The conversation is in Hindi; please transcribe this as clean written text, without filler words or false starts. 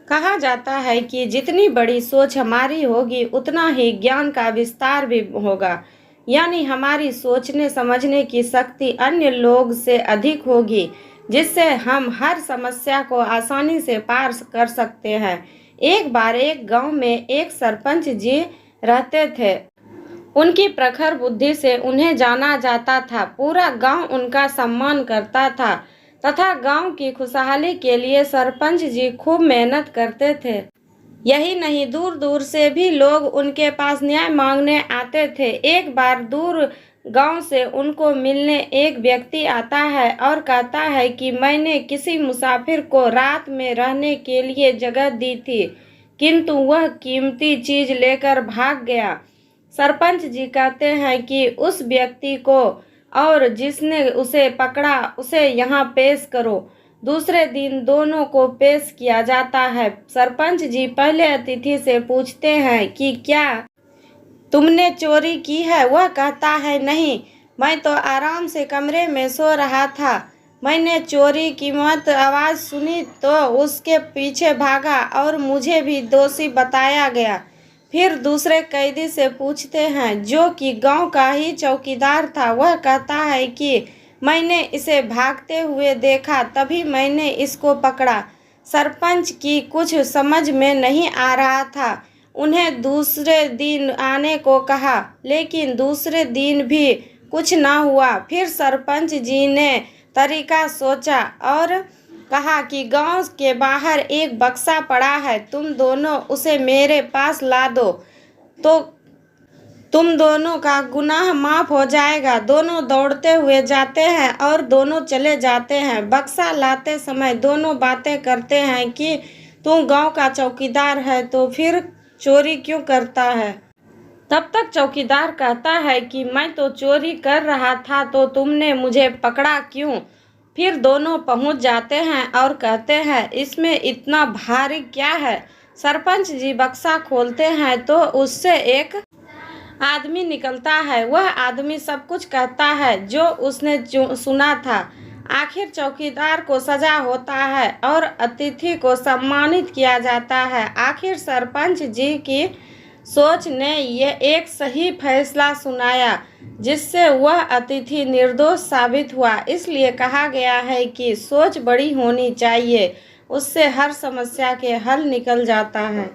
कहा जाता है कि जितनी बड़ी सोच हमारी होगी उतना ही ज्ञान का विस्तार भी होगा। यानी हमारी सोचने समझने की शक्ति अन्य लोग से अधिक होगी, जिससे हम हर समस्या को आसानी से पार कर सकते हैं। एक बार एक गांव में एक सरपंच जी रहते थे। उनकी प्रखर बुद्धि से उन्हें जाना जाता था। पूरा गांव उनका सम्मान करता था तथा गांव की खुशहाली के लिए सरपंच जी खूब मेहनत करते थे। यही नहीं, दूर दूर से भी लोग उनके पास न्याय मांगने आते थे। एक बार दूर गांव से उनको मिलने एक व्यक्ति आता है और कहता है कि मैंने किसी मुसाफिर को रात में रहने के लिए जगह दी थी, किंतु वह कीमती चीज लेकर भाग गया। सरपंच जी कहते हैं कि उस व्यक्ति को और जिसने उसे पकड़ा उसे यहाँ पेश करो। दूसरे दिन दोनों को पेश किया जाता है। सरपंच जी पहले अतिथि से पूछते हैं कि क्या तुमने चोरी की है? वह कहता है, नहीं, मैं तो आराम से कमरे में सो रहा था। मैंने चोरी की मत आवाज़ सुनी तो उसके पीछे भागा और मुझे भी दोषी बताया गया। फिर दूसरे कैदी से पूछते हैं, जो कि गांव का ही चौकीदार था। वह कहता है कि मैंने इसे भागते हुए देखा, तभी मैंने इसको पकड़ा। सरपंच की कुछ समझ में नहीं आ रहा था। उन्हें दूसरे दिन आने को कहा, लेकिन दूसरे दिन भी कुछ ना हुआ। फिर सरपंच जी ने तरीका सोचा और कहा कि गांव के बाहर एक बक्सा पड़ा है, तुम दोनों उसे मेरे पास ला दो तो तुम दोनों का गुनाह माफ हो जाएगा। दोनों दौड़ते हुए जाते हैं और दोनों चले जाते हैं। बक्सा लाते समय दोनों बातें करते हैं कि तू गांव का चौकीदार है तो फिर चोरी क्यों करता है? तब तक चौकीदार कहता है कि मैं तो चोरी कर रहा था, तो तुमने मुझे पकड़ा क्यों? फिर दोनों पहुंच जाते हैं और कहते हैं, इसमें इतना भारी क्या है? सरपंच जी बक्सा खोलते हैं तो उससे एक आदमी निकलता है। वह आदमी सब कुछ कहता है जो उसने सुना था। आखिर चौकीदार को सजा होता है और अतिथि को सम्मानित किया जाता है। आखिर सरपंच जी की सोच ने यह एक सही फैसला सुनाया, जिससे वह अतिथि निर्दोष साबित हुआ। इसलिए कहा गया है कि सोच बड़ी होनी चाहिए, उससे हर समस्या के हल निकल जाता है।